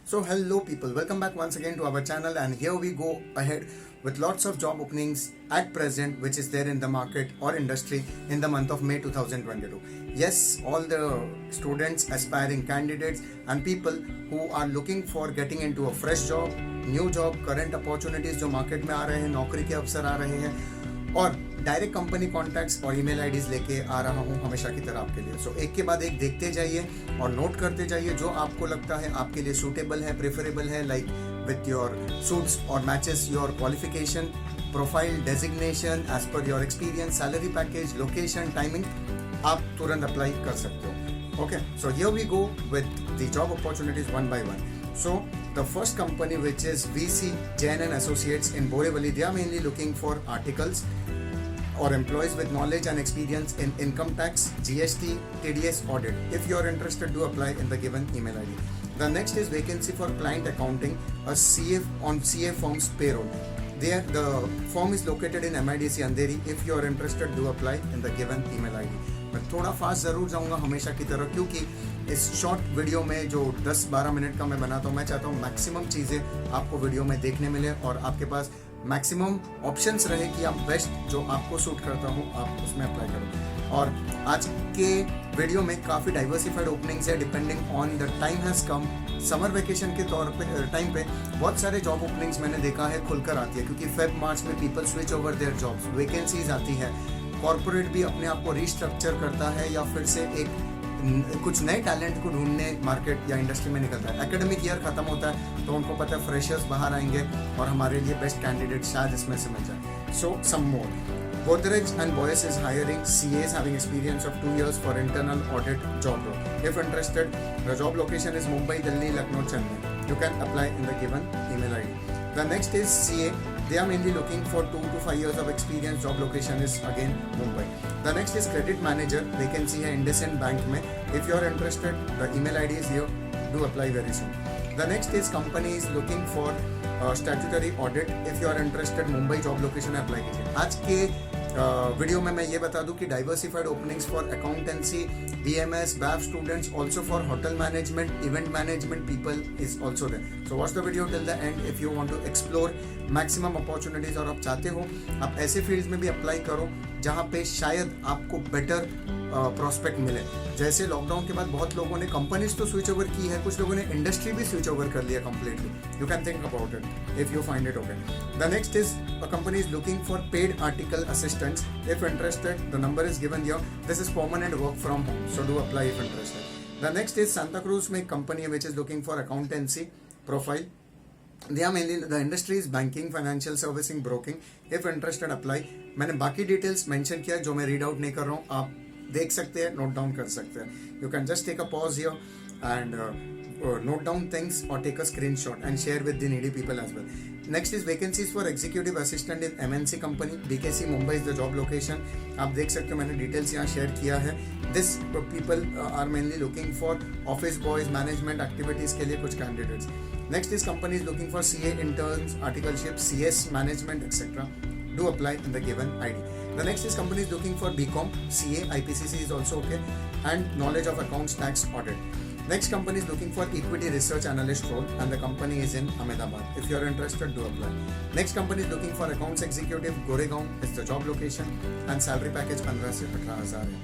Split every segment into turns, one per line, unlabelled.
So hello people, welcome back once again to our channel, and here we go ahead with lots of job openings at present which is there in the market or industry in the month of May 2022. Yes, all the students, aspiring candidates and people who are looking for getting into a fresh job, new job, current opportunities जो market में आ रहे हैं, नौकरी के अवसर आ रहे हैं और डायरेक्ट कंपनी कॉन्टैक्ट्स और ईमेल आईडीज लेके आ रहा हूँ हमेशा की तरह आपके लिए। सो एक के बाद एक देखते जाइए और नोट करते जाइए जो आपको लगता है आपके लिए सूटेबल है, प्रेफरेबल है, लाइक विथ योर सूट्स और matches your qualification, profile, designation, as per your experience, salary package, location, timing, आप तुरंत अप्लाई कर सकते हो। Okay, so here we go with the job opportunities one by one. So the first company, which is VC Jain and Associates in Borivali, they are mainly looking for articles or employees with knowledge and experience in income tax, GST, TDS audit. If you are interested, do apply in the given email ID. The next is vacancy for client accounting, a CA on CA firm's payroll. There the firm is located in MIDC Andheri. If you are interested, do apply in the given email ID. मैं थोड़ा fast ज़रूर जाऊंगा हमेशा की तरह, क्योंकि इस short video में जो 10-12 मिनट का मैं बनाता हूँ, मैं चाहता हूँ मैक्सिमम चीज़ें आपको वीडियो में देखने मिले और आपके पास मैक्सिमम ऑप्शंस रहे कि आप बेस्ट जो आपको सूट करता हो आप उसमें अप्लाई करो। और आज के वीडियो में काफ़ी डाइवर्सिफाइड ओपनिंग्स है depending on the time has come. Summer vacation के तौर पे टाइम पे बहुत सारे जॉब ओपनिंग्स मैंने देखा है खुलकर आती है, क्योंकि फेब मार्च में people switch over their jobs, vacancies आती है, कॉर्पोरेट भी अपने आप को रिस्ट्रक्चर करता है या फिर से एक कुछ नए टैलेंट को ढूंढने मार्केट या इंडस्ट्री में निकलता है। एकेडमिक ईयर खत्म होता है तो उनको पता है फ्रेशर्स बाहर आएंगे और हमारे लिए बेस्ट कैंडिडेट शायद इसमें से मिल जाए। सो सम मोर, Godrej and Boyce is hiring CAs having experience of 2 years for internal audit job role. If interested, the job location is Mumbai, Delhi, Lucknow, Chennai. You can apply in the given email ID. The next is CA. They are mainly looking for 2 to 5 years of experience. Job location is again Mumbai. The next is credit manager. Vacancy है IndusInd Bank में. If you are interested, the email ID is here. Do apply very soon. The next is company is looking for statutory audit. If you are interested, Mumbai job location apply कीजिए। आज के video में मैं ये बता दूं कि diversified openings for accountancy, BMS, BAF students, also for hotel management, event management people is also there. So watch the video till the end if you want to explore maximum opportunities और आप चाहते हो आप ऐसे fields में भी apply करो जहाँ पे शायद आपको बेटर प्रॉस्पेक्ट मिले। जैसे लॉकडाउन के बाद बहुत लोगों ने कंपनीज तो स्विच ओवर की है, कुछ लोगों ने इंडस्ट्री भी स्विच ओवर कर लिया completely. You can think about it if you find it okay. The next is a company is looking for paid article assistants. If interested, the number is given here. This is permanent work from home, so do apply if interested. The next is Santa Cruz में company which is looking for accountancy profile. They are mainly the industry is banking, financial servicing, broking. If interested, apply. मैंने बाकी details mention किया जो मैं read out नहीं कर रहा हूँ, आप देख सकते हैं, नोट डाउन कर सकते हैं. You can just take a pause here and note down things or take a screenshot and share with the needy people as well. Next is vacancies for executive assistant in MNC company. BKC Mumbai is the job location. आप देख सकते हो, मैंने details यहाँ share किया है. This people are mainly looking for office boys, management activities के लिए कुछ candidates. Next is companies looking for CA interns, articleship, CS management, etc. Do apply in the given ID. The next is companies looking for BCom, CA, IPCC is also okay, and knowledge of accounts, tax, audit. Next company is looking for equity research analyst role and the company is in Ahmedabad. If you are interested, do apply. Next company is looking for accounts executive, Goregaon is the job location and salary package 15 से 18,000 है.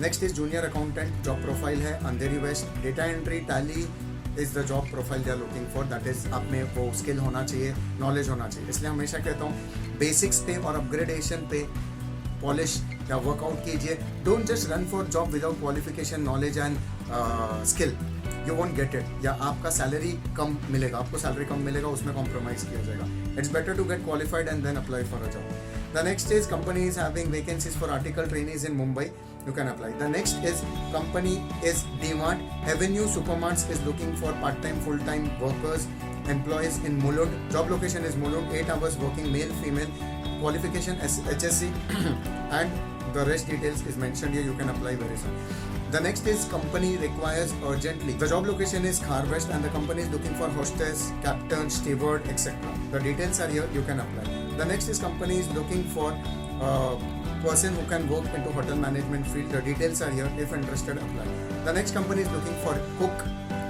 Next is junior accountant, job profile है Andheri West. Data entry, tally is the job profile they are looking for. That is आप में वो skill होना चाहिए, knowledge होना चाहिए. इसलिए हमेशा कहता हूँ बेसिक्स पे और अपग्रेडेशन पे पॉलिश या वर्कआउट कीजिए. Don't just run for job without qualification, knowledge and skill. You won't get it, या आपका सैलरी कम मिलेगा, आपको सैलरी कम मिलेगा, उसमें कॉम्प्रोमाइज किया जाएगा. It's better to get qualified and then apply for a job. The next is company is having vacancies for article trainees in Mumbai. You can apply. The next is company is DMart. Avenue Supermarts is looking for part-time, full-time workers, employees in Mulund. Job location is Mulund. 8 hours working, male, female. Qualification HSC and the rest details is mentioned here. You can apply very soon. The next is company requires urgently. The job location is Khar West and the company is looking for hostess, captain, steward, etc. The details are here. You can apply. The next is company is looking for person who can work into hotel management field. The details are here. If interested, apply. The next company is looking for cook.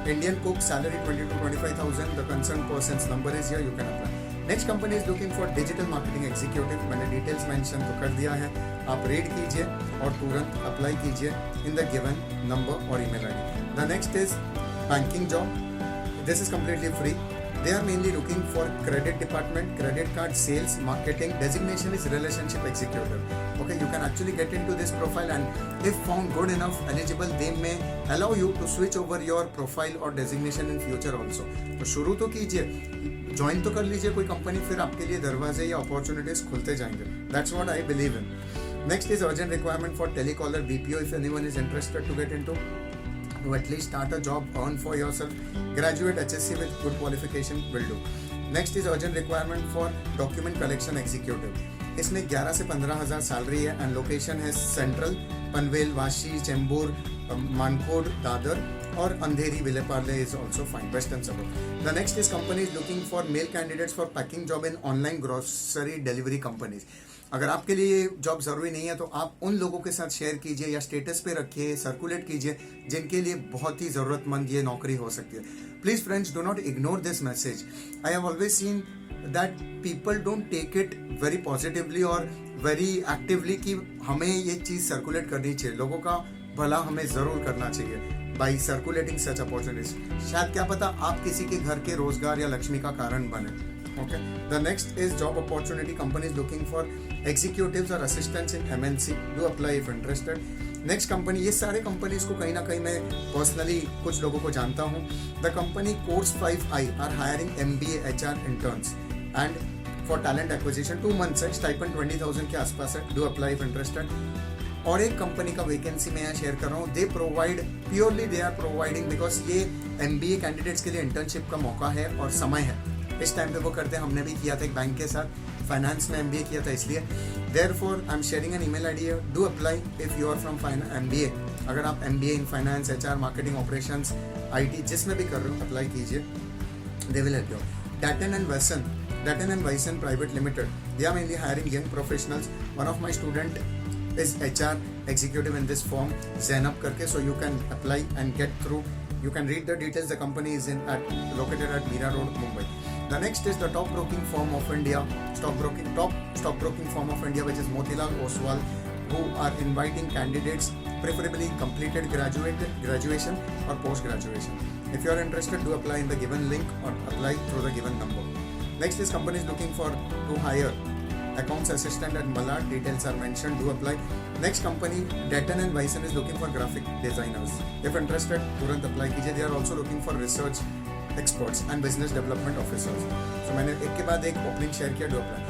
Indian cook, salary 20 to 25,000. The concerned person's number is here. You can apply. Next company is looking for digital marketing executive. मैंने details mention तो कर दिया है, आप read कीजिए और तुरंत apply कीजिए इन द गिवन नंबर और email ID. The next is banking job. This is completely free. They are mainly looking for credit department, credit card sales, marketing. Designation is relationship executive. Okay, you can actually get into this profile, and if found good enough, eligible, they may allow you to switch over your profile or designation in future also. तो शुरू तो कीजिए, join तो कर लीजिए कोई company, फिर आपके लिए दरवाजे या अपॉर्चुनिटीज खुलते जाएंगे. That's what I believe in. Next is urgent requirement for telecaller BPO. If anyone is interested to get into, to at least start a job, earn for yourself. Graduate HSC with good qualification will do. Next is urgent requirement for document collection executive. इसमें 11 से 15,000 salary है and location है central, Panvel, Vashi, Chembur, मानकोड, Dadar और अंधेरी, Vile Parle is also fine, western suburb. The next is company is looking for male candidates for packing job in online grocery delivery companies. अगर आपके लिए job जरूरी नहीं है तो आप उन लोगों के साथ शेयर कीजिए या स्टेटस पे रखिए, सर्कुलेट कीजिए जिनके लिए बहुत ही जरूरतमंद ये नौकरी हो सकती है. Please friends, do not ignore this message. I have always seen that people don't take it very positively और वेरी एक्टिवली कि हमें ये चीज सर्कुलेट करनी चाहिए. लोगों का भला हमें जरूर करना चाहिए बाई सर्कुलेटिंग सच अपॉर्चुनिटीज. शायद क्या पता आप किसी के घर के रोजगार या लक्ष्मी का कारण बने. Okay. The next is job opportunity. Company is looking for executives or assistants in MNC. Do apply if interested. Next company, ये सारे कंपनीज को कहीं ना कहीं मैं पर्सनली कुछ लोगों को जानता हूँ. The company Course 5i are hiring MBA HR interns and for talent acquisition 2 months है, stipend 20,000 के आसपास है. Do apply if interested. और एक कंपनी का वैकेंसी मैं यहाँ शेयर कर रहा हूँ. They provide purely, they are providing because ये MBA कैंडिडेट्स के लिए इंटर्नशिप का मौका है और समय है. इस टाइम पे वो करते हैं. हमने भी किया था एक बैंक के साथ, फाइनेंस में MBA किया था, इसलिए therefore I am sharing an email ID. Do apply if you are from MBA. अगर आप MBA in finance, HR, marketing, operations, IT जिसमें भी कर रहे हो अप्लाई कीजिए. They will help you. Datten and Wyson Private Limited. They are mainly hiring young professionals. One of my student is HR executive in this firm, Zainab करके, so you can apply and get through. You can read the details. The company is located at Mira Road, Mumbai. The next is the top stockbroking firm of India, which is Motilal Oswal, who are inviting candidates, preferably completed graduation or post-graduation. If you are interested, do apply in the given link or apply through the given number. Next is company is looking to hire accounts assistant at Malad. Details are mentioned. Do apply. Next company, Datten and Wyson is looking for graphic designers. If interested, तुरंत apply कीजिए. They are also looking for research experts and business development officers. So मैंने एक के बाद एक opening share किया. Do apply.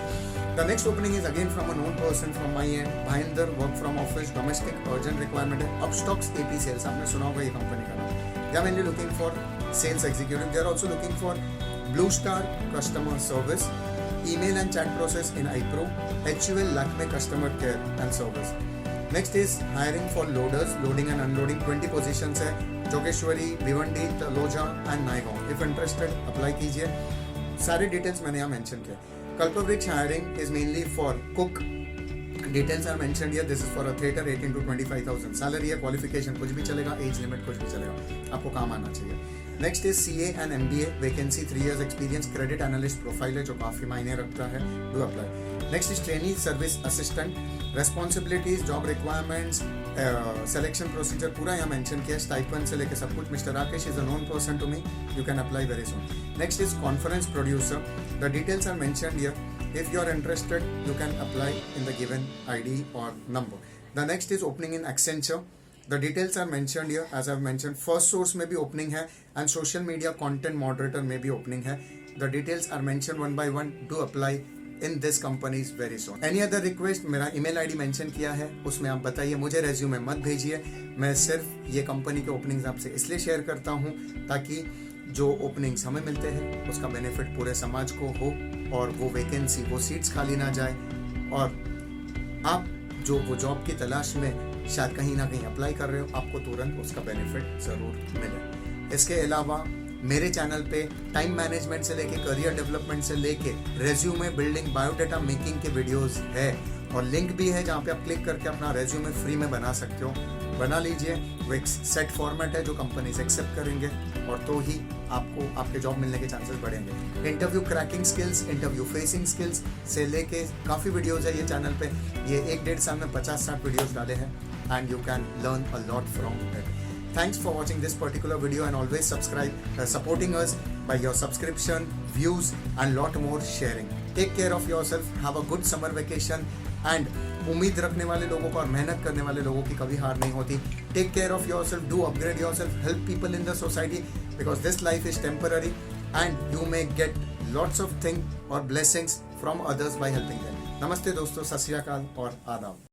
The next opening is again from a known person from my end. Bhinder, work from office, domestic, urgent requirement है. Upstocks AP Sales, आपने सुना होगा ये कंपनी का नाम. They are mainly looking for sales executive. They are also looking for Blue Star customer service, email and chat process in iPro, HUL Lakme customer care and service. Next is hiring for loaders, loading and unloading. 20 positions है. Jogeshwari, Bhiwandi, Taloja and Naigaon. If interested apply कीजिए. सारे details मैंने यहाँ mention किया. Kalpavriksha hiring is mainly for cook. Details are mentioned here. This is for a theatre. 18 to 25,000 salary है. Qualification कुछ भी चलेगा, एज लिमिट कुछ भी चलेगा, आपको काम आना चाहिए. Next is CA and MBA vacancy, 3 years experience, credit analyst profile है जो काफी मायने रखता है. Do apply. Next is trainee service assistant. Responsibilities, job requirements, selection procedure पूरा यहाँ मेंशन किया. स्टाइपेंड से लेकर सब कुछ. Mister Rakesh is a known person to me. You can apply very soon. Next is conference producer. The details are mentioned here. If you are interested, you can apply in the given ID or number. The next is opening in Accenture. The details are mentioned here. As I have mentioned, First Source में भी opening है and social media content moderator में भी opening है. The details are mentioned one by one. Do apply in this companies very soon. Any other request? मेरा email ID mention किया है, उसमें आप बताइए. मुझे resume मत भेजिए. मैं सिर्फ ये कंपनी के ओपनिंग्स आपसे इसलिए शेयर करता हूँ ताकि जो ओपनिंग्स हमें मिलते हैं उसका बेनिफिट पूरे समाज को हो और वो वैकेंसी, वो सीट्स खाली ना जाए और आप जो वो जॉब की तलाश में शायद कहीं ना कहीं अप्लाई कर रहे हो, आपको तुरंत उसका बेनिफिट ज़रूर मिले. इसके अलावा मेरे चैनल पे टाइम मैनेजमेंट से लेके करियर डेवलपमेंट से लेके रेज्यूमे बिल्डिंग, बायोडाटा मेकिंग के वीडियोस है और लिंक भी है जहाँ पे आप क्लिक करके अपना रेज्यूमे फ्री में बना सकते हो. बना लीजिए. वो एक सेट फॉर्मेट है जो कंपनीज एक्सेप्ट करेंगे. और तो ही आपको आपके जॉब मिलने के चांसेस बढ़ेंगे। Interview cracking skills, interview facing skills से लेके काफ़ी वीडियोस है ये चैनल पे। ये 1-1.5 साल में 50-60 वीडियोस डाले हैं and you can learn a lot from it. Thanks for watching this particular video and always supporting us by your subscription, views and lot more sharing. Take care of yourself, have a good summer vacation and उम्मीद रखने वाले लोगों को और मेहनत करने वाले लोगों की कभी हार नहीं होती। Take care of yourself, do upgrade yourself, help people in the society because this life is temporary and you may get lots of things or blessings from others by helping them. नमस्ते दोस्तों, सत श्री अकाल और आदाब।